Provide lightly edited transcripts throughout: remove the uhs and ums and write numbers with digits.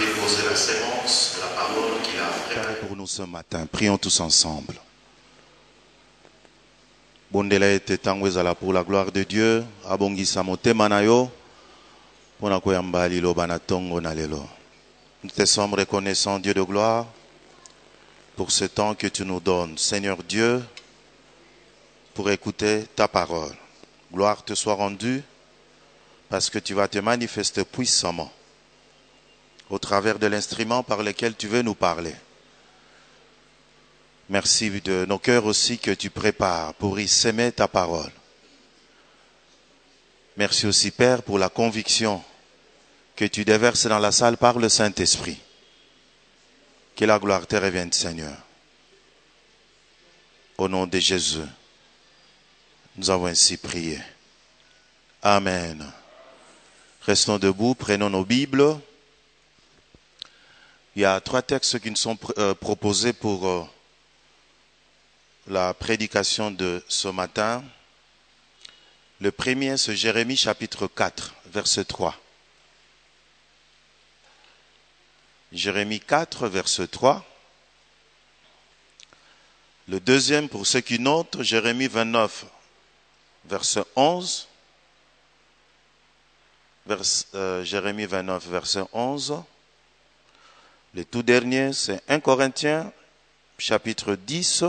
déposer la sémence de la parole qu'il a préparée pour nous ce matin. Prions tous ensemble. Bondela ete tango ezala pour la gloire de Dieu, abongisa motema na yo, pona koyamba liloba na tongo na lelo. Nous te sommes reconnaissants, Dieu de gloire, pour ce temps que tu nous donnes, Seigneur Dieu, pour écouter ta parole. Gloire te soit rendue, parce que tu vas te manifester puissamment au travers de l'instrument par lequel tu veux nous parler. Merci de nos cœurs aussi que tu prépares pour y s'aimer ta parole. Merci aussi, Père, pour la conviction que tu déverses dans la salle par le Saint-Esprit. Que la gloire te revienne, Seigneur. Au nom de Jésus, nous avons ainsi prié. Amen. Restons debout, prenons nos Bibles. Il y a 3 textes qui nous sont proposés pour la prédication de ce matin. Le premier, c'est Jérémie chapitre 4, verset 3. Jérémie 4, verset 3. Le deuxième, pour ceux qui notent, Jérémie 29, verset 11. Jérémie 29, verset 11. Le tout dernier, c'est 1 Corinthiens, chapitre 10,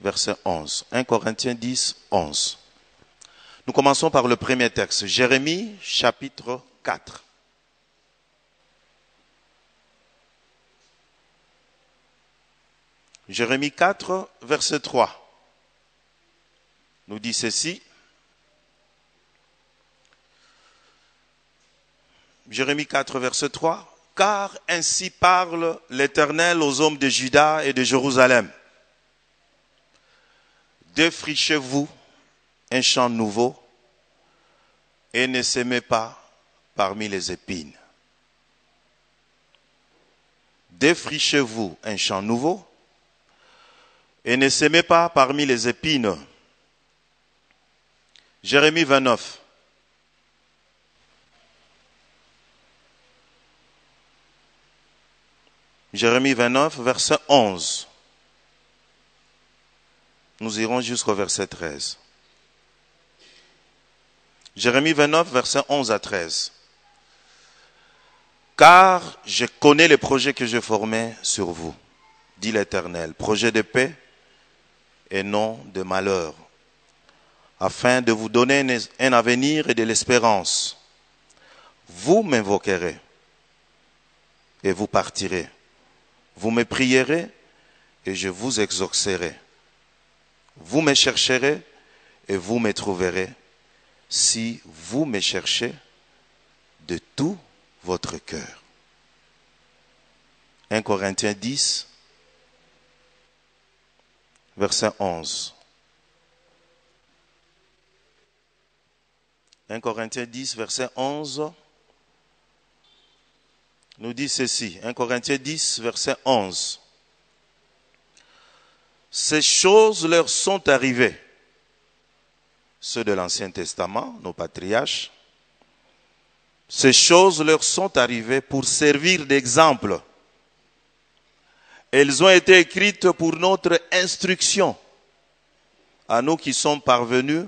verset 11. 1 Corinthiens 10, 11. Nous commençons par le premier texte, Jérémie, chapitre 4. Jérémie 4, verset 3. Nous dit ceci. Jérémie 4, verset 3. « Car ainsi parle l'Éternel aux hommes de Juda et de Jérusalem. Défrichez-vous un champ nouveau et ne s'aimez pas parmi les épines. Défrichez-vous un champ nouveau et ne s'aimez pas parmi les épines. » Jérémie 29. Jérémie 29, verset 11. Nous irons jusqu'au verset 13. Jérémie 29, verset 11 à 13. « Car je connais les projets que je formais sur vous, dit l'Éternel, projets de paix et non de malheur, afin de vous donner un avenir et de l'espérance. Vous m'invoquerez et vous partirez. Vous me prierez et je vous exaucerai. Vous me chercherez et vous me trouverez, si vous me cherchez de tout votre cœur. » 1 Corinthiens 10, verset 11. 1 Corinthiens 10, verset 11. Nous dit ceci, 1 Corinthiens 10, verset 11. « Ces choses leur sont arrivées, ceux de l'Ancien Testament, nos patriarches, ces choses leur sont arrivées pour servir d'exemple. Elles ont été écrites pour notre instruction, à nous qui sommes parvenus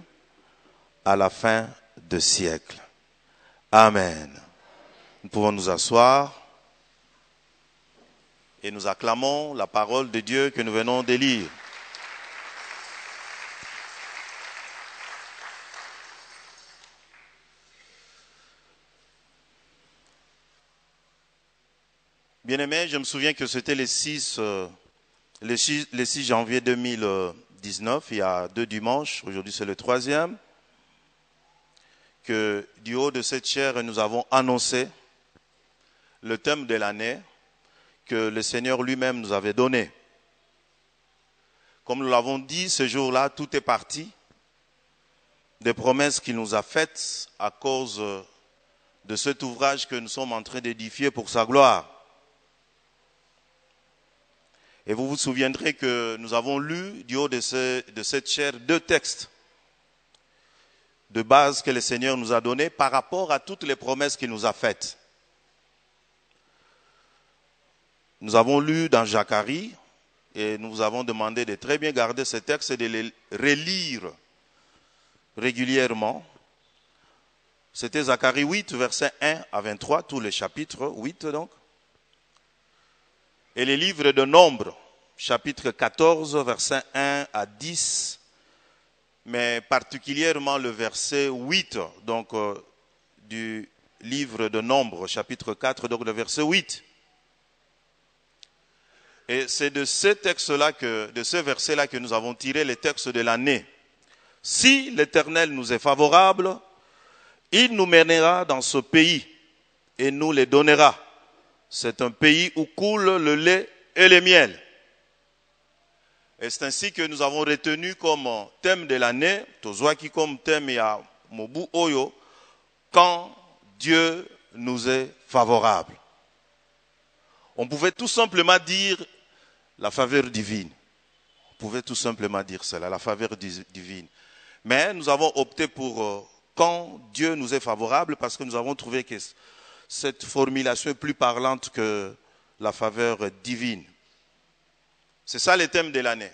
à la fin de siècle. » Amen. Nous pouvons nous asseoir et nous acclamons la parole de Dieu que nous venons de lire. Bien-aimés, je me souviens que c'était le 6 janvier 2019, il y a 2 dimanches, aujourd'hui c'est le 3e, que du haut de cette chaire, nous avons annoncé le thème de l'année que le Seigneur lui-même nous avait donné. Comme nous l'avons dit, ce jour-là, tout est parti des promesses qu'il nous a faites à cause de cet ouvrage que nous sommes en train d'édifier pour sa gloire. Et vous vous souviendrez que nous avons lu du haut de cette chaire 2 textes de base que le Seigneur nous a donnés par rapport à toutes les promesses qu'il nous a faites. nous avons lu dans Zacharie et nous vous avons demandé de très bien garder ces textes et de les relire régulièrement. C'était Zacharie 8, versets 1 à 23, tous les chapitres 8 donc. Et les livres de Nombre, chapitre 14, versets 1 à 10, mais particulièrement le verset 8, donc du livre de Nombre, chapitre 4, donc le verset 8. Et c'est de ce texte-là, de ce verset-là que nous avons tiré les textes de l'année. Si l'Éternel nous est favorable, il nous mènera dans ce pays et nous les donnera. C'est un pays où coule le lait et le miel. Et c'est ainsi que nous avons retenu comme thème de l'année, Tozwaki comme thème ya Mobu Oyo, quand Dieu nous est favorable. On pouvait tout simplement dire la faveur divine. On pouvait tout simplement dire cela, la faveur divine. Mais nous avons opté pour quand Dieu nous est favorable parce que nous avons trouvé que cette formulation est plus parlante que la faveur divine. C'est ça le thème de l'année.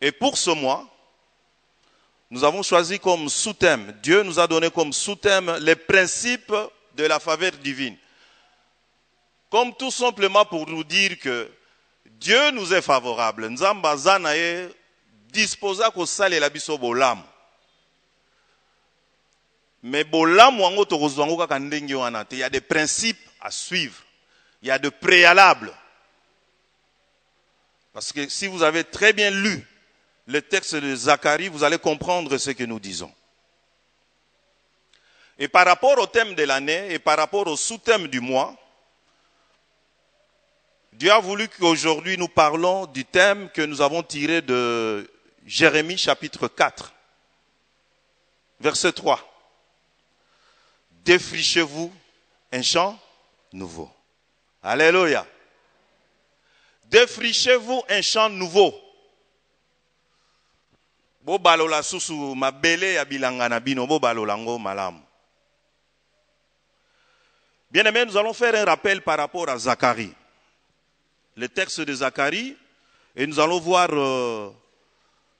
Et pour ce mois, nous avons choisi comme sous-thème, Dieu nous a donné comme sous-thème les principes de la faveur divine. Comme tout simplement pour nous dire que Dieu nous est favorable. Nzamba zanaye disposa ko salela biso bolamu. Mais bolamu wango tokozwango kaka ndenge wana te. Il y a des principes à suivre. Il y a des préalables. Parce que si vous avez très bien lu le texte de Zacharie, vous allez comprendre ce que nous disons. Et par rapport au thème de l'année et par rapport au sous-thème du mois, Dieu a voulu qu'aujourd'hui nous parlons du thème que nous avons tiré de Jérémie chapitre 4, verset 3. Défrichez-vous un champ nouveau. Alléluia. Défrichez-vous un champ nouveau. Bo balola susu mabele ya bilanga na bino bo balolango malamu. Bien aimé, nous allons faire un rappel par rapport à Zacharie. Le texte de Zacharie, et nous allons voir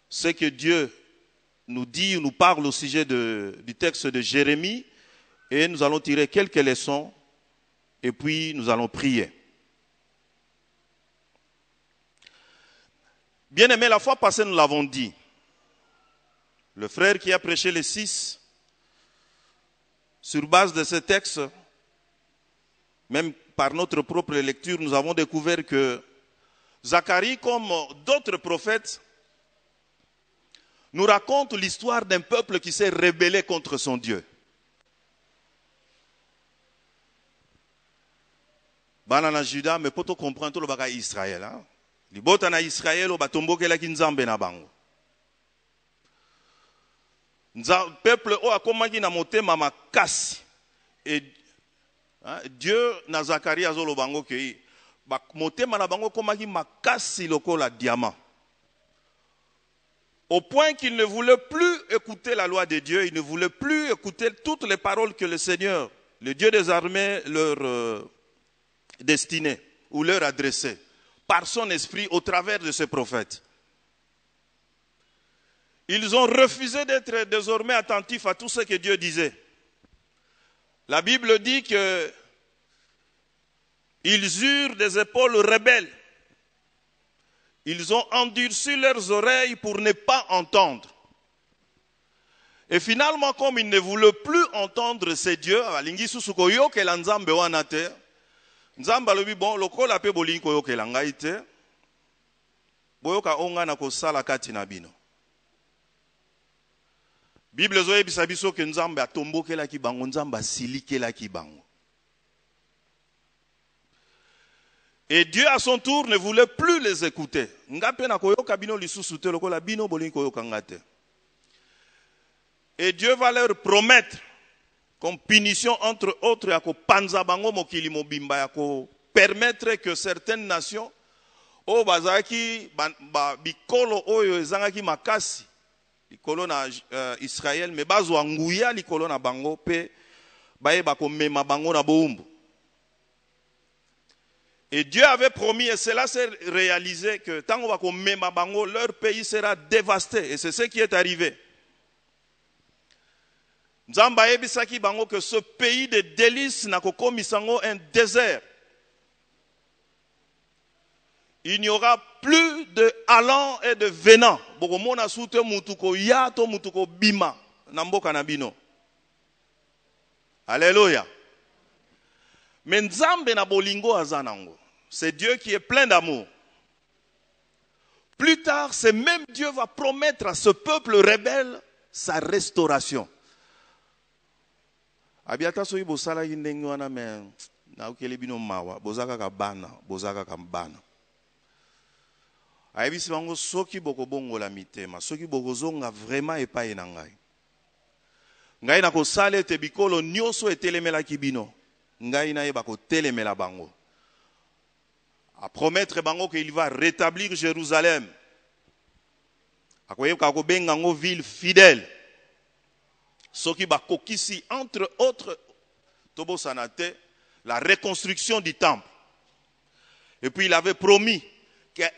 ce que Dieu nous dit, nous parle au sujet du texte de Jérémie, et nous allons tirer quelques leçons, et puis nous allons prier. Bien aimé, la fois passée, nous l'avons dit. Le frère qui a prêché les 6, sur base de ce texte, même par notre propre lecture, nous avons découvert que Zacharie, comme d'autres prophètes, nous raconte l'histoire d'un peuple qui s'est rébellé contre son Dieu. Banana Juda, mais pour tout comprendre, tout le bagage Israël. Les botana Israël, au batombo ke la kinzambe na bango. Peuple o akomaki na motema makasi. Et Dieu na Zacharie azolo bango ke motema na bango komaki makasi lokola diamant. Au point qu'il ne voulait plus écouter la loi de Dieu, il ne voulait plus écouter toutes les paroles que le Seigneur, le Dieu des armées, leur destinait ou leur adressait par son esprit au travers de ses prophètes. Ils ont refusé d'être désormais attentifs à tout ce que Dieu disait. La Bible dit que ils eurent des épaules rebelles. Ils ont endurci leurs oreilles pour ne pas entendre. Et finalement, comme ils ne voulaient plus entendre ces dieux, Nzamba lobi bon lokola pe bolingi koyokela ngai te boyoka onga na kosala kati na bino. Bible zoyebisa biso ke Nzamba atombokelaki bango, Nzamba asilikelaki bango. Et Dieu à son tour ne voulait plus les écouter. Ngape na koyoka bino lisusu te lokola bino bolingi koyoka ngate. Et Dieu va leur promettre comme punition entre autres yako panza bango mokili mobimba yako permettre que certaines nations o bazaki bikolo oyo ezangaki makasi likolo na Israël me bazwa nguya likolo na bango pe baye bako mema bango na boumbu. Et Dieu avait promis, et cela s'est réalisé, que tant qu'on met Mabango, leur pays sera dévasté. Et c'est ce qui est arrivé. Nzamba ebisaki bango que ce pays de délices n'a kokomisango un désert. Il n'y aura plus de allant et de venant. Bokomona soute mutuko yato mutuko bima namboka nabino. Alléluia. Mais Nzambe na bolingo azanango. C'est Dieu qui est plein d'amour. Plus tard, c'est même Dieu va promettre à ce peuple rebelle sa restauration. Abiata soyi bosala yindengi wana me na ukele bino mawa bozaka kabana bozaka kambana. Ayebisi bango soki bokobongola mitema soki bokozonga vraiment epai na ngai. Ngai na kosala ete bikolo nyonso etelemelaki bino. Ngai na yeba kotelemela bango. À promettre bango qu'il va rétablir Jérusalem. Akoyeba ko bengango ville fidèle. Soki bakokisi entre autres Tobo Sanate la reconstruction du temple. Et puis il avait promis qu'il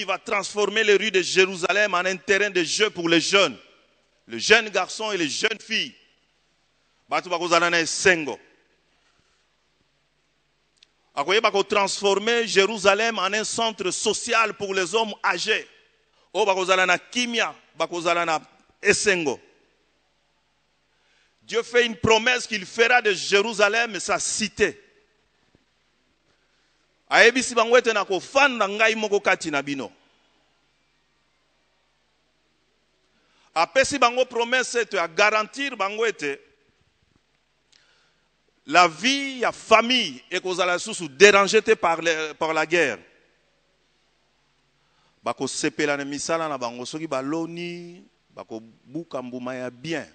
va transformer les rues de Jérusalem en un terrain de jeu pour les jeunes garçons et les jeunes filles. Batu bakozalana esengo. Akoyeba ko transformer Jérusalem en un centre social pour les hommes âgés. O bakozalana kimia, bakozalana esengo. Dieu fait une promesse qu'il fera de Jérusalem sa cité. Ayebisi bango ete na kofanda ngai moko kati na bino. Apesi bango promesse ete a garantir bango ete la vie ya famille ekozala susu dérangée par la guerre. Bako sepela na misala na bango soki baloni bako buka mbuma ya bien.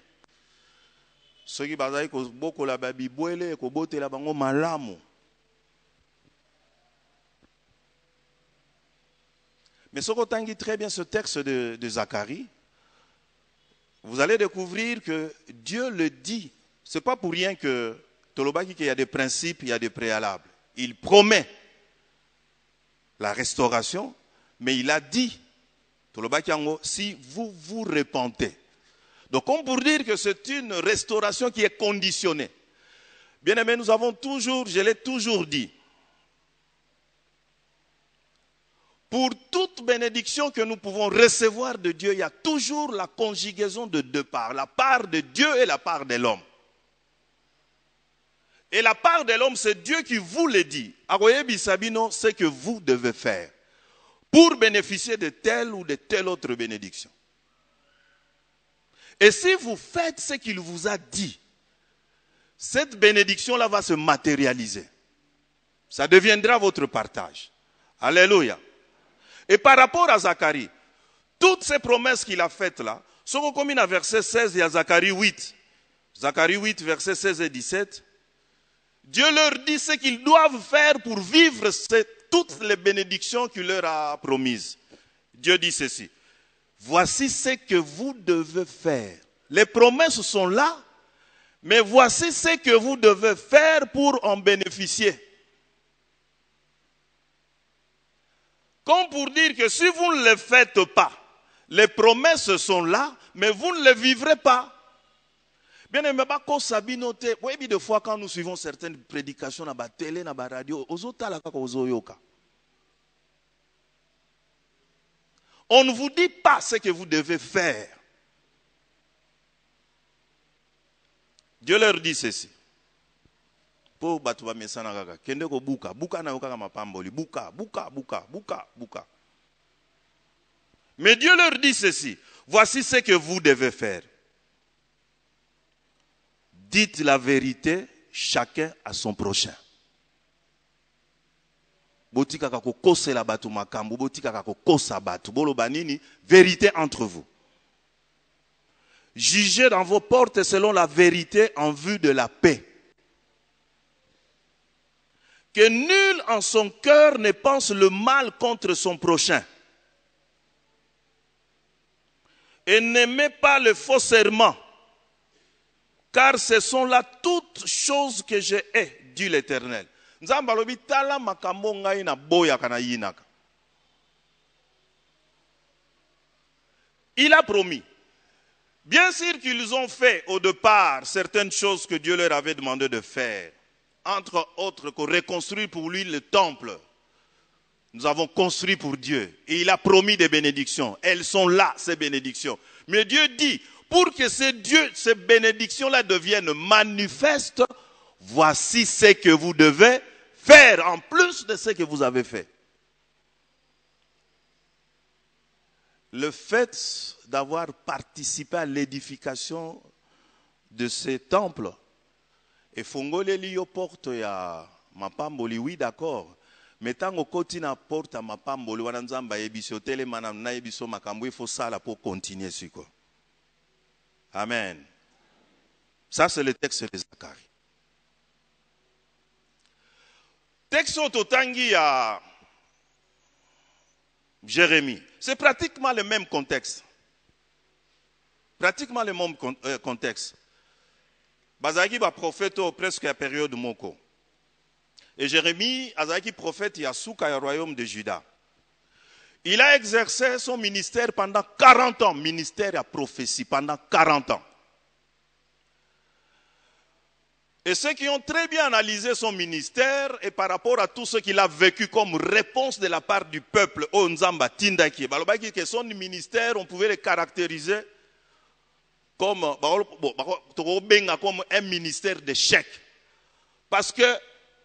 Soki bazali ko bokola ba bibwele ko botela bango malamu. Mais si vous tangi très bien ce texte de Zacharie, vous allez découvrir que Dieu le dit. Ce n'est pas pour rien que Tolobaki qu'il y a des principes, il y a des préalables. Il promet la restauration, mais il a dit, Tolobaki Ango, si vous vous repentez. Donc comme pour dire que c'est une restauration qui est conditionnée. Bien aimé, nous avons toujours, je l'ai toujours dit, pour toute bénédiction que nous pouvons recevoir de Dieu, il y a toujours la conjugaison de deux parts. La part de Dieu et la part de l'homme. Et la part de l'homme, c'est Dieu qui vous le dit. Akoyebi Sabino, ce que vous devez faire pour bénéficier de telle ou de telle autre bénédiction. Et si vous faites ce qu'il vous a dit, cette bénédiction-là va se matérialiser. Ça deviendra votre partage. Alléluia. Et par rapport à Zacharie, toutes ces promesses qu'il a faites là, sont communes à verset 16 et à Zacharie 8. Zacharie 8, verset 16 et 17. Dieu leur dit ce qu'ils doivent faire pour vivre toutes les bénédictions qu'il leur a promises. Dieu dit ceci. Voici ce que vous devez faire. Les promesses sont là, mais voici ce que vous devez faire pour en bénéficier. Comme pour dire que si vous ne le faites pas, les promesses sont là, mais vous ne les vivrez pas. Bien aimé, oui, des fois quand nous suivons certaines prédications dans la télé, dans la radio, on ne vous dit pas ce que vous devez faire. Dieu leur dit ceci. Po batuba mesana kaka kende ko buka buka na okaka mapamboli buka. Mais Dieu leur dit ceci. Voici ce que vous devez faire. Dites la vérité chacun à son prochain. Botika kako kosela batu makambu botika kako kosa batu boloba nini vérité entre vous. Jugez dans vos portes selon la vérité en vue de la paix. Que nul en son cœur ne pense le mal contre son prochain. Et n'aimez pas le faux serment, car ce sont là toutes choses que je hais, dit l'Éternel. Nzamba lobi tala makambo ngai na boya kana yinaka. Il a promis. Bien sûr qu'ils ont fait au départ certaines choses que Dieu leur avait demandé de faire. Entre autres, qu'on reconstruise pour lui le temple. Nous avons construit pour Dieu. Et il a promis des bénédictions. Elles sont là, ces bénédictions. Mais Dieu dit, pour que ces bénédictions-là deviennent manifestes, voici ce que vous devez faire en plus de ce que vous avez fait. Le fait d'avoir participé à l'édification de ces temples, et fongole liyo porte ya mapamboli, oui d'accord, mais tant au côté na porte à mapamboli, wana nzamba yebiso tele manam na yebiso makambo, il faut ça là pour continuer sur quoi. Amen. Ça c'est le texte de Zacharie. Texte ototangi à Jérémie. C'est pratiquement le même contexte. Pratiquement le même contexte. Bazaki va prophète presque à la période Moko. Et Jérémie, Azaki prophète Yasuka au royaume de Juda. Il a exercé son ministère pendant 40 ans. Ministère à prophétie pendant 40 ans. Et ceux qui ont très bien analysé son ministère et par rapport à tout ce qu'il a vécu comme réponse de la part du peuple, Onzamba Tindaki, que son ministère, on pouvait le caractériser comme un ministère d'échec. Parce que,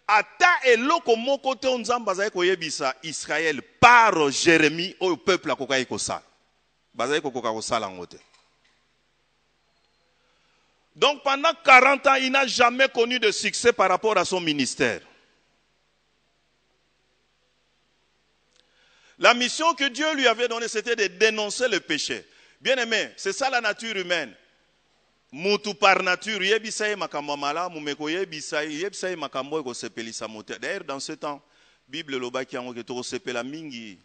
ata eloko moko te Onzamba zaye koyebisa Israël par Jérémie au peuple a kokaye kosala. Bazaye kokoka kosala ngote. Donc pendant 40 ans, il n'a jamais connu de succès par rapport à son ministère. La mission que Dieu lui avait donnée, c'était de dénoncer le péché. Bien aimé, c'est ça la nature humaine. Mutu par nature, yebisaye makambo malamu, meko yebisaye makambo eko sepelisa moteur. D'ailleurs, dans ce temps, Bible lobaki yango ke toko sepela mingi.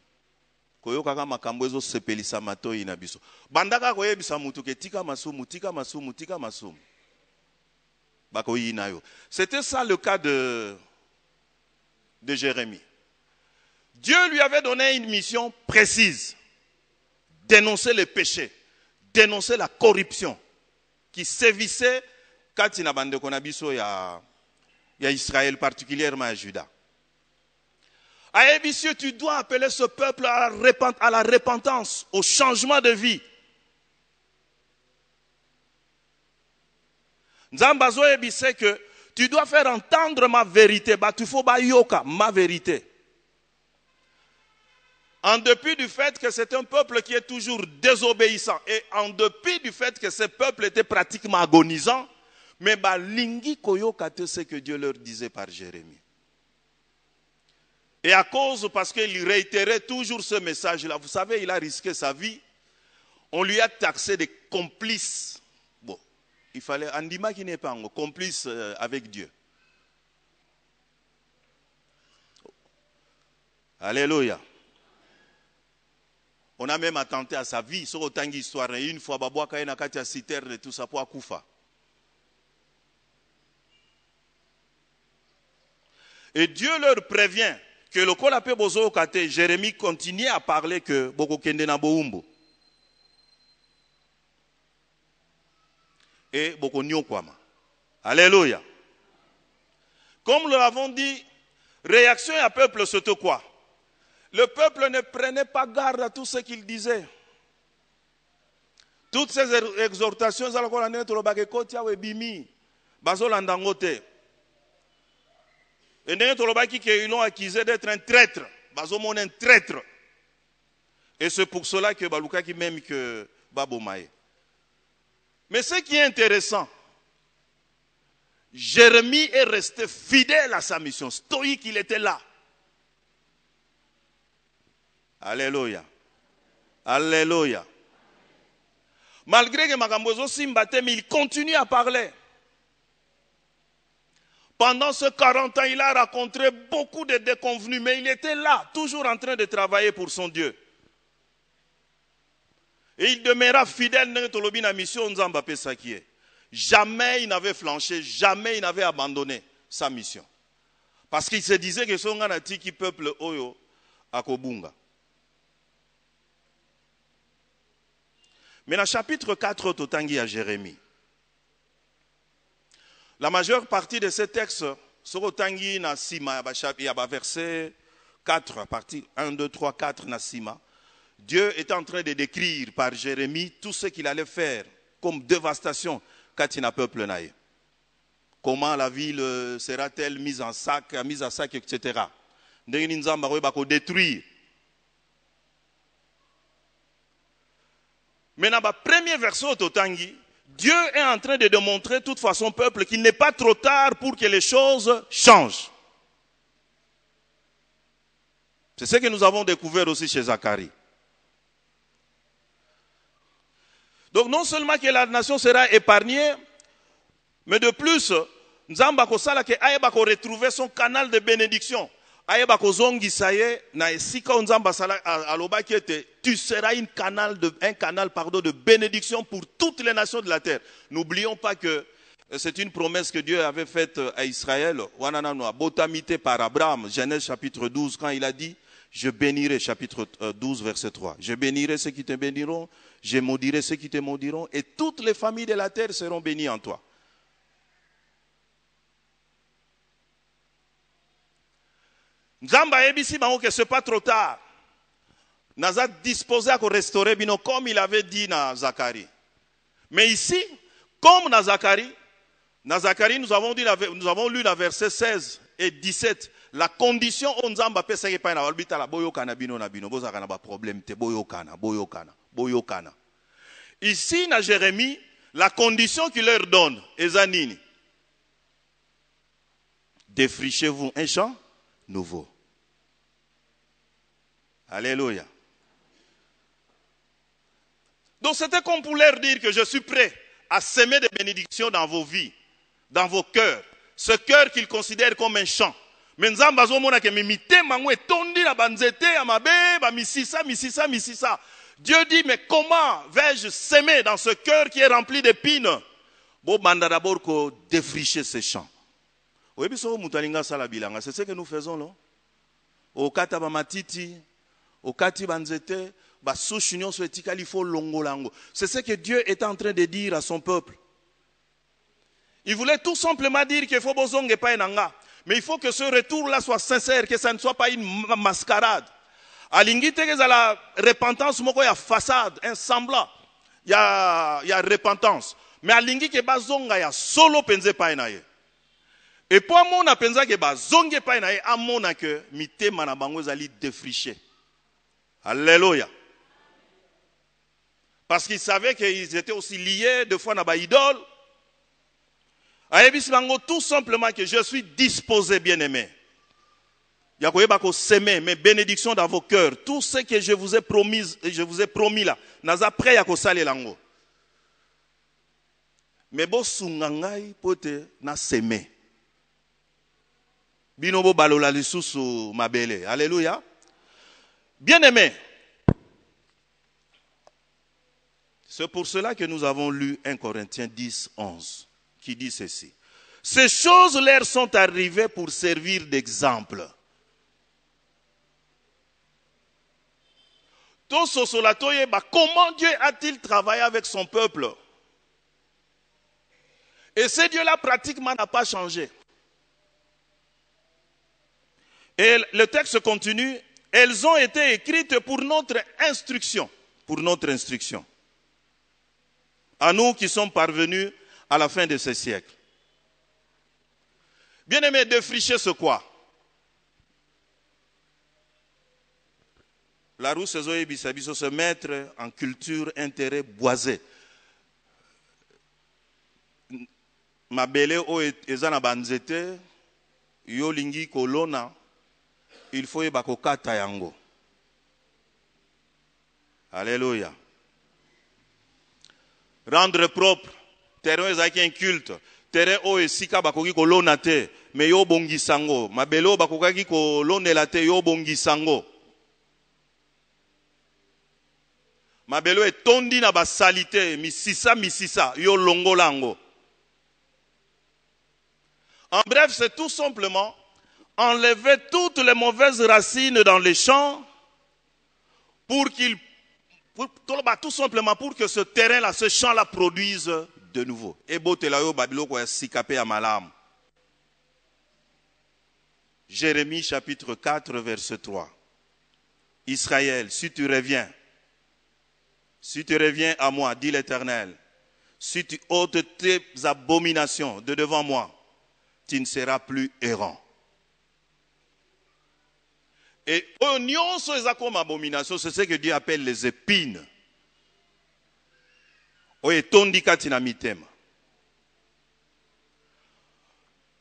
Koyokaka makambo ezo sepelisa matoi na biso. Bandaka koyebisa mutu ke tika masumu, tika masumu, tika masumu. Bakoyi na yo. C'était ça le cas de Jérémie. Dieu lui avait donné une mission précise. Dénoncer le péché, dénoncer la corruption qui sévissait quand il a bandé qu'on a biso ya Israël, particulièrement à Juda. À Ébissio, tu dois appeler ce peuple à la repentance, au changement de vie. Nzambazo Ébissé que tu dois faire entendre ma vérité. Batufo ba yoka, ma vérité. En dépit du fait que c'est un peuple qui est toujours désobéissant et en dépit du fait que ce peuple était pratiquement agonisant, mais lingi koyoka te ce que Dieu leur disait par Jérémie. Et à cause, parce qu'il réitérait toujours ce message-là, vous savez, il a risqué sa vie, on lui a taxé des complices. Bon, il fallait, Andima qui n'est pas un complice avec Dieu. Alléluia. On a même attenté à sa vie, sur autant d'histoires. Et une fois, Babouaka et Nakatia citerne et tout ça pour Akoufa. Et Dieu leur prévient que le Kolapé Bozo Kate, Jérémie continue à parler que Boko Kende na Boumbo. Et Boko Nyokwama. Alléluia. Comme nous l'avons dit, réaction à peuple, c'était quoi? Le peuple ne prenait pas garde à tout ce qu'il disait. Toutes ces exhortations, et ils l'ont accusé d'être un traître. Un traître. Et c'est pour cela que Balouka qui m'aime que Babomaye. Mais ce qui est intéressant, Jérémie est resté fidèle à sa mission. Stoïque, il était là. Alléluia. Alléluia. Malgré que Magambozo Simbate, mais il continue à parler. Pendant ces 40 ans, il a rencontré beaucoup de déconvenus, mais il était là, toujours en train de travailler pour son Dieu. Et il demeura fidèle dans la mission Nzamba Pesakie. Jamais il n'avait flanché, jamais il n'avait abandonné sa mission. Parce qu'il se disait que son ganati qui peuple oyo à Kobunga. Mais dans le chapitre 4, Totangi à Jérémie, la majeure partie de ces textes, Sokotangi na Sima, il y a verset 4, à partir 1, 2, 3, 4 na Sima. Dieu est en train de décrire par Jérémie tout ce qu'il allait faire comme dévastation quand il n'a peuple naïe. Comment la ville sera-t-elle mise à sac, etc. Détruire. Mais dans le premier verset au Totangi, Dieu est en train de démontrer de toute façon au peuple qu'il n'est pas trop tard pour que les choses changent. C'est ce que nous avons découvert aussi chez Zacharie. Donc non seulement que la nation sera épargnée, mais de plus, Nzamba kosala ke ayeba ko retrouver son canal de bénédiction. Ayeba ko zongi saye na esika Nzamba sala aloba qui était tu seras un canal de bénédiction pour toutes les nations de la terre. N'oublions pas que c'est une promesse que Dieu avait faite à Israël, botamité par Abraham, Genèse chapitre 12 quand il a dit je bénirai, chapitre 12 verset 3. Je bénirai ceux qui te béniront, je maudirai ceux qui te maudiront et toutes les familles de la terre seront bénies en toi. Nzamba ebisi bango que c'est pas trop tard. Naza disposé à restaurer bino comme il avait dit na Zacharie. Mais ici, comme na Zacharie, nous avons lu dans verset 16 et 17 la condition où Nzamba pesa ke pa na albita la boyokana bino na bino bozaka na ba problème te boyokana. Ici na Jérémie, la condition qu'il leur donne ezanini. Défrichez-vous un champ nouveau. Alléluia. Donc c'était comme pour leur dire que je suis prêt à semer des bénédictions dans vos vies, dans vos cœurs. Ce cœur qu'ils considèrent comme un champ. Mais Nzamba zomona ke mimite mangwe tondi na banzete ya mabe ba misisa. Dieu dit mais comment vais-je semer dans ce cœur qui est rempli d'épines? Bo banda d'abord ko défricher ces champs. C'est ce que nous faisons là. Au kata ba matiti, au kati banzete, ba souchunion so etikali fo longo lango. C'est ce que Dieu est en train de dire à son peuple. Il voulait tout simplement dire qu'il faut bozonge pa enanga, mais il faut que ce retour là soit sincère, que ça ne soit pas une mascarade. Alingi te que la repentance moko ya façade, un semblant. Il y a repentance, mais alingi ke bazonga ya solo penze pa enaye. Et pour moi, on pense que bazonge pa na amona que mitema na bango zali défriché. Alléluia. Parce qu'ils savaient qu'ils étaient aussi liés de fois na ba idole. Ayebisi bango tout simplement que je suis disposé, bien-aimé. Yakoyeba ko semer mes bénédictions dans vos cœurs, tout ce que je vous ai promis là, naza prêt ya ko sale lango. Mais bo sungangai pote na semer. Binobo balola lisusu mabele. Alléluia. Bien-aimés, c'est pour cela que nous avons lu 1 Corinthiens 10, 11, qui dit ceci. Ces choses leur sont arrivées pour servir d'exemple. Comment Dieu a-t-il travaillé avec son peuple? Et ce Dieu-là pratiquement n'a pas changé. Et le texte continue. Elles ont été écrites pour notre instruction. Pour notre instruction. À nous qui sommes parvenus à la fin de ce siècle. Bien-aimés, défricher ce quoi? La roue Sezoé Bissabiso se mettre en culture, intérêt, boisé. Mabele o ezana banzete, yo lingi kolona. Il faut bakokata yango. Alléluia. Rendre propre. Terrain ezaki un culte. Terrain o esika bakoki kolona te. Mais yo bongi sango. Mabelo bakokaki kolonela te yo bongi sango. Mabelo est tondi na basalite. Misisa. Yo longolango. En bref, c'est tout simplement enlever toutes les mauvaises racines dans les champs tout simplement pour que ce terrain-là, ce champ-là produise de nouveau. Jérémie chapitre 4, verset 3. Israël, si tu reviens à moi, dit l'Éternel, si tu ôtes tes abominations de devant moi, tu ne seras plus errant. Et oignons sont comme abomination, c'est ce que Dieu appelle les épines.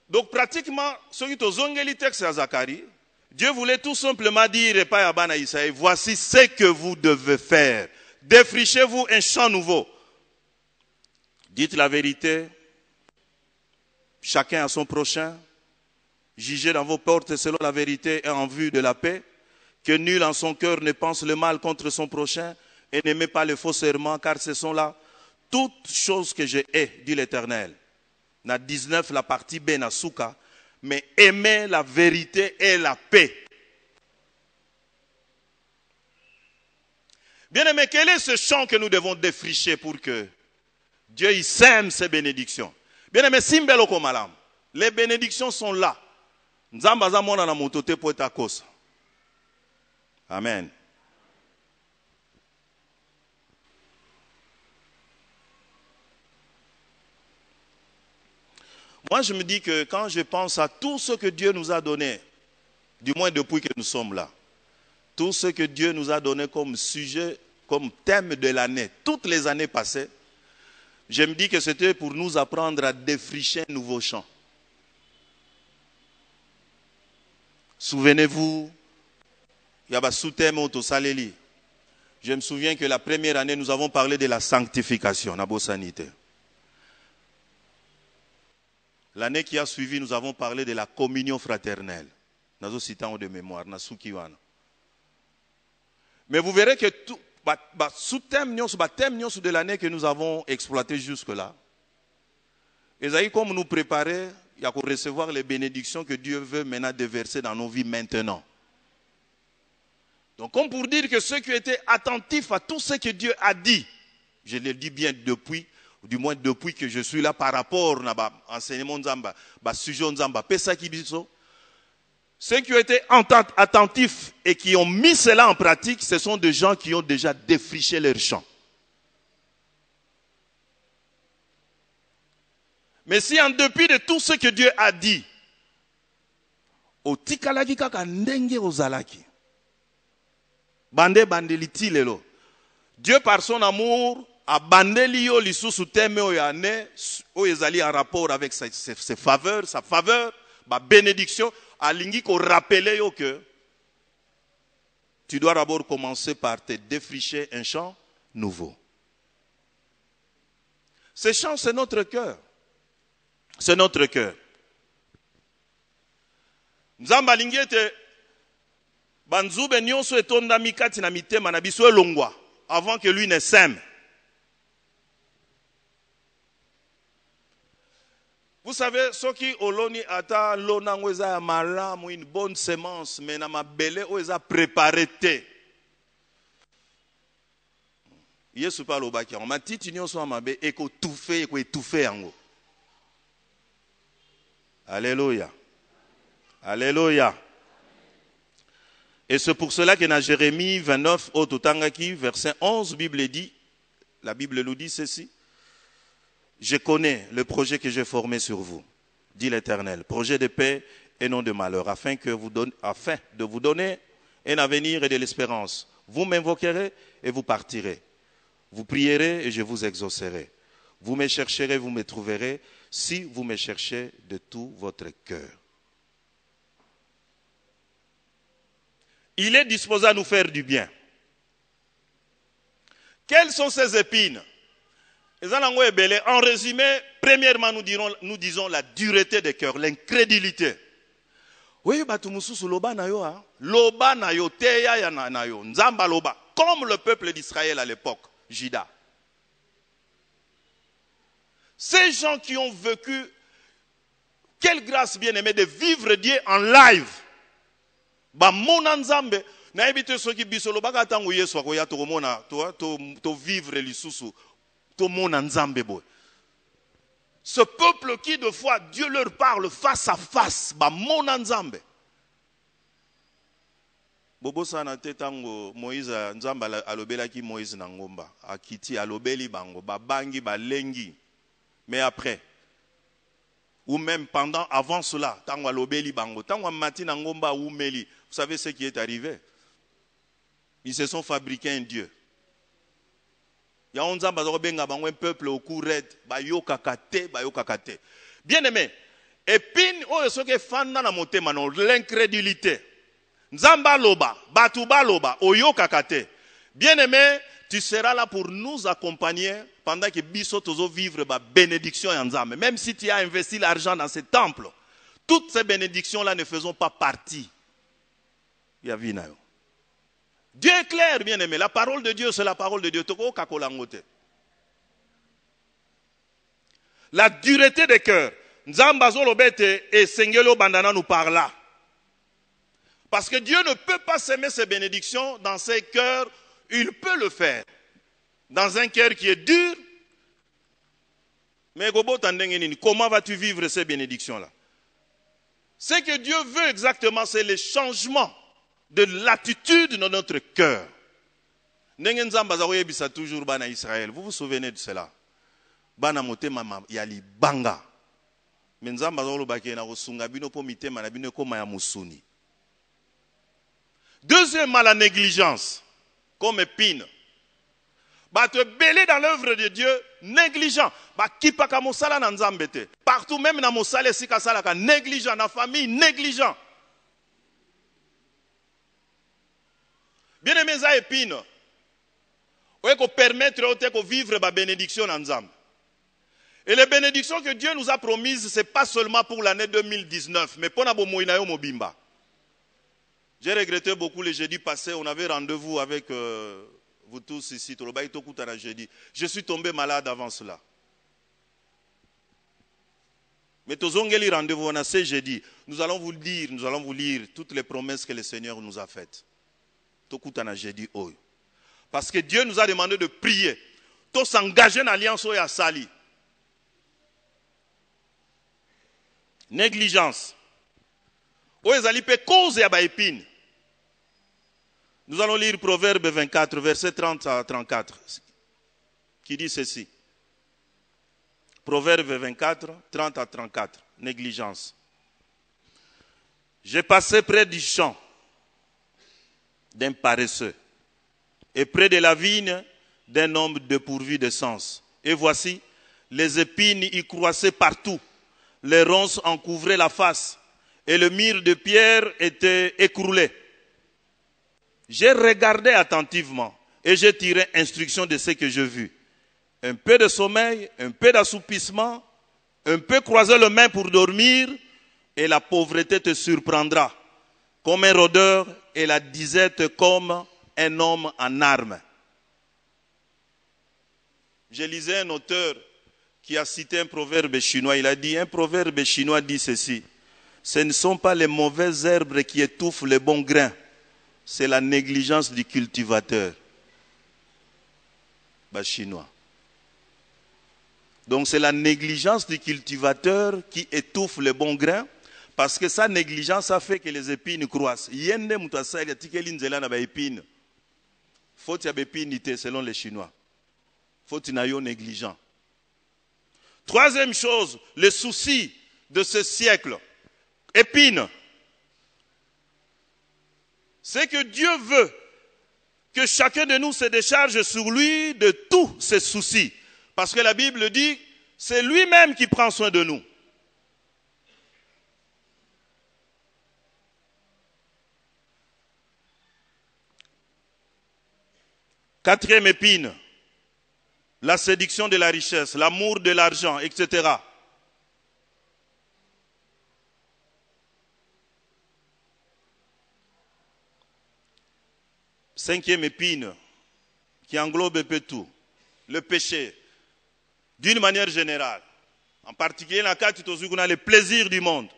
Donc pratiquement, ce qui est zongeli texte à Zacharie, Dieu voulait tout simplement dire à Israël, voici ce que vous devez faire. Défrichez-vous un champ nouveau. Dites la vérité, chacun à son prochain. Jugez dans vos portes selon la vérité et en vue de la paix, que nul en son cœur ne pense le mal contre son prochain et n'aimez pas les faux serments, car ce sont là toutes choses que je hais, dit l'Éternel. Na 19, la partie B, na souka, mais aimez la vérité et la paix. Bien aimé, quel est ce champ que nous devons défricher pour que Dieu y sème ses bénédictions? Bien aimé, simbelo komalam, les bénédictions sont là. Amen. Moi, je me dis que quand je pense à tout ce que Dieu nous a donné, du moins depuis que nous sommes là, tout ce que Dieu nous a donné comme sujet, comme thème de l'année, toutes les années passées, je me dis que c'était pour nous apprendre à défricher un nouveau champ. Souvenez-vous, il y a un sous-thème au Saléli. Je me souviens que la première année, nous avons parlé de la sanctification, Nabo Sanité. L'année qui a suivi, nous avons parlé de la communion fraternelle. Nazo citant de mémoire, Nasukiwana. Mais vous verrez que tout, sous-thème de l'année que nous avons exploité jusque-là, et comme nous préparer, il y a pour recevoir les bénédictions que Dieu veut maintenant déverser dans nos vies maintenant. Donc, comme pour dire que ceux qui étaient attentifs à tout ce que Dieu a dit, je le dis bien depuis, ou du moins depuis que je suis là par rapport à l'enseignement de Zamba, sujet de Zamba, ceux qui ont été attentifs et qui ont mis cela en pratique, ce sont des gens qui ont déjà défriché leur champ. Mais si en dépit de tout ce que Dieu a dit, au tikalaki kaka ndenge ozalaki, Dieu par son amour a bandeli yo lisusu teme oyane oyezali en rapport avec ses faveurs, sa faveur, ma bénédiction, alingi ko rappeler yo que tu dois d'abord commencer par te défricher un champ nouveau. Ce champ, c'est notre cœur. C'est notre cœur. Nzamba lingete banzube nyonso etonda mikati na mitema na biso elongwa avant que lui ne sème. Vous savez, ce qui oloni ata lona ngweza malamu une bonne semence mais na mabele oza préparé te. Yesu pa lobaki on matiti nyonso amabe eko étouffer yango. Alléluia. Alléluia. Et c'est pour cela que dans Jérémie 29, au Totangaki, verset 11, la Bible nous dit ceci. Je connais le projet que j'ai formé sur vous, dit l'Éternel, projet de paix et non de malheur, afin de vous donner un avenir et de l'espérance. Vous m'invoquerez et vous partirez. Vous prierez et je vous exaucerai. Vous me chercherez, vous me trouverez, si vous me cherchez de tout votre cœur. Il est disposé à nous faire du bien. Quelles sont ces épines? En résumé, premièrement, nous disons la dureté des cœurs, l'incrédulité. Oui, loba na yo teya ya na yo nzamba loba, comme le peuple d'Israël à l'époque, Juda. Ces gens qui ont vécu Quelle grâce bien-aimé de vivre Dieu en live. Ba mona nzambe na ebite soki bisolo baka tango Yesu akoya to mona to vivre lisusu to mona nzambe boy. Ce peuple qui de fois Dieu leur parle face à face, ba mona nzambe. Bobo sana te tango Moïse nzamba alobelaki Moïse na ngomba akiti alobeli bango babangi balengi. Mais après ou même pendant, avant cela, tango alobeli bango, tango mati na ngomba umeli, vous savez ce qui est arrivé? Ils se sont fabriqués un dieu. Ya onza bazoko benga bango un peuple au cou raide, bayoka kate. Bien aimé, épine oyo soke fanda na motema no l'incrédulité. Nzamba loba, batuba loba, oyoka kate. Bien aimé, tu seras là pour nous accompagner pendant que biso tozo vivre ba bénédiction en Nzambe. Même si tu as investi l'argent dans ce temple, toutes ces bénédictions-là ne faisons pas partie. Dieu est clair, bien aimé. La parole de Dieu, c'est la parole de Dieu. La dureté des cœurs. Nzamba zolobete et Sengelo Bandana nous parla. Parce que Dieu ne peut pas s'aimer ses bénédictions dans ses cœurs. Il peut le faire. Dans un cœur qui est dur. Mais comment vas-tu vivre ces bénédictions-là? Ce que Dieu veut exactement, c'est le changement de l'attitude de notre cœur. Toujours bana Israël. Vous vous souvenez de cela? Bana motema yali banga. Mais Nzamba zolobaki na kosunga bino po mitema na bino koma ya musuni. Deuxièmement, la négligence, comme épine. Te belé dans l'œuvre de Dieu, négligent. Partout, même dans mon salaire, négligent. Dans la famille, négligent. Bien aimé, ça épine. Oui, qu'on permettre de vivre la bénédiction en Nzambe. Et les bénédictions que Dieu nous a promises, ce n'est pas seulement pour l'année 2019, mais pour la Mobimba. J'ai regretté beaucoup le jeudi passé, on avait rendez-vous avec vous tous ici. Je suis tombé malade avant cela. Mais tozongeli rendez-vous, on a ce jeudi. Nous allons vous lire toutes les promesses que le Seigneur nous a faites. Tokutana jeudi oyo. Parce que Dieu nous a demandé de prier. Tous s'engager dans l'alliance oyo à Sali. Négligence. Oyo ezali pe cause ya ba épine. Nous allons lire Proverbe 24, verset 30 à 34, qui dit ceci. Proverbe 24, 30 à 34, négligence. J'ai passé près du champ d'un paresseux et près de la vigne d'un homme dépourvu de sens. Et voici, les épines y croissaient partout, les ronces en couvraient la face et le mur de pierre était écroulé. J'ai regardé attentivement et j'ai tiré instruction de ce que j'ai vu. Un peu de sommeil, un peu d'assoupissement, un peu croiser les mains pour dormir et la pauvreté te surprendra comme un rôdeur et la disette comme un homme en armes. Je lisais un auteur qui a cité un proverbe chinois. Il a dit, un proverbe chinois dit ceci. Ce ne sont pas les mauvaises herbes qui étouffent les bons grains. C'est la négligence du cultivateur. Chinois. Donc c'est la négligence du cultivateur qui étouffe les bons grains. Parce que sa négligence a fait que les épines croissent. Yende mutasali atikeli nzela na ba épines. Faut ya épinité selon les Chinois. Faut inayo négligent. Troisième chose, le souci de ce siècle. Épines. C'est que Dieu veut que chacun de nous se décharge sur lui de tous ses soucis. Parce que la Bible dit, c'est lui-même qui prend soin de nous. Quatrième épine, la séduction de la richesse, l'amour de l'argent, etc. Cinquième épine, qui englobe un peu tout, le péché, d'une manière générale. En particulier, dans on a les plaisirs du monde.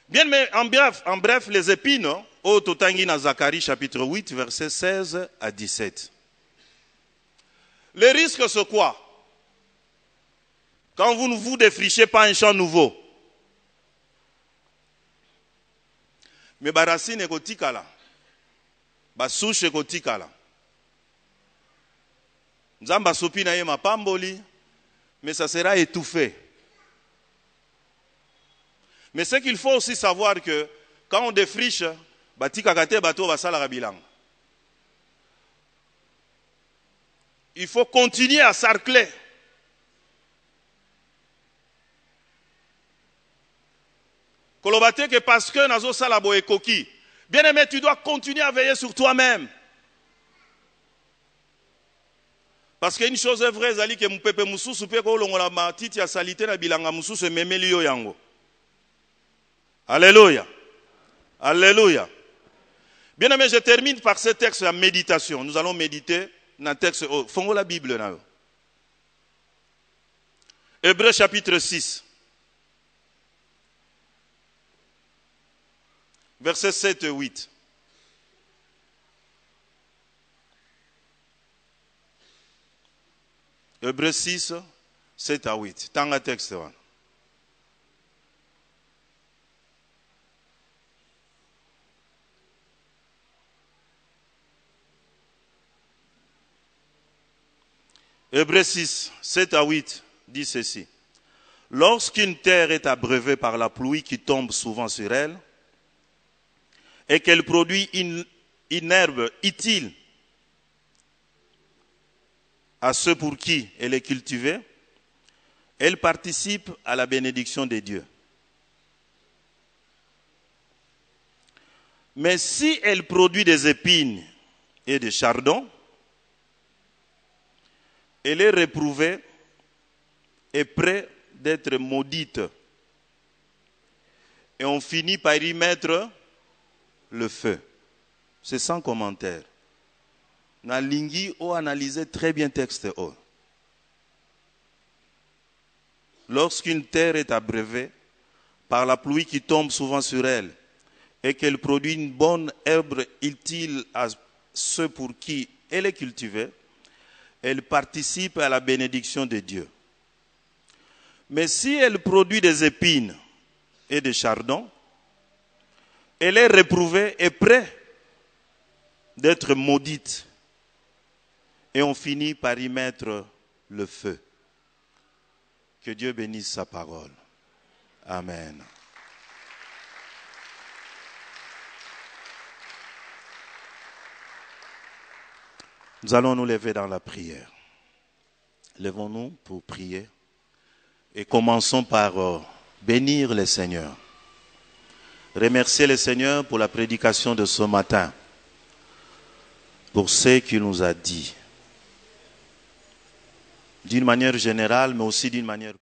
Bien, mais en bref, les épines, au Totangi na Zacharie chapitre 8, versets 16 à 17. Le risque, c'est quoi? Quand vous ne vous défrichez pas un champ nouveau. Mais barasine kotikala. Basouche kotikala. Nzamba sopi na ye mapamboli, mais ça sera étouffé. Mais ce qu'il faut aussi savoir que quand on défriche, il faut continuer à sarcler. Kolobate que parce que nazo salabo et coquille. Bien aimé, tu dois continuer à veiller sur toi-même. Parce qu'une chose est vraie, zali que mpepe mususu pe ko longola matiti ya salité na bilanga mususu memeli yo yango. Alléluia. Alléluia. Bien aimé, je termine par ce texte en méditation. Nous allons méditer dans le texte. Fongo la Bible. Hébreux chapitre 6. Versets 7 et 8. Hébreux 6, 7 à 8. Tant un texte. Hébreux 6, 7 à 8 dit ceci. Lorsqu'une terre est abreuvée par la pluie qui tombe souvent sur elle, et qu'elle produit une herbe utile à ceux pour qui elle est cultivée, elle participe à la bénédiction de Dieu. Mais si elle produit des épines et des chardons, elle est réprouvée et près d'être maudite. Et on finit par y mettre le feu. C'est sans commentaire. Nalingi a analysé très bien le texte. Lorsqu'une terre est abreuvée par la pluie qui tombe souvent sur elle et qu'elle produit une bonne herbe utile à ceux pour qui elle est cultivée, elle participe à la bénédiction de Dieu. Mais si elle produit des épines et des chardons, elle est réprouvée et près d'être maudite. Et on finit par y mettre le feu. Que Dieu bénisse sa parole. Amen. Nous allons nous lever dans la prière. Levons-nous pour prier. Et commençons par bénir le Seigneur. Remercier le Seigneur pour la prédication de ce matin. Pour ce qu'il nous a dit. D'une manière générale, mais aussi d'une manière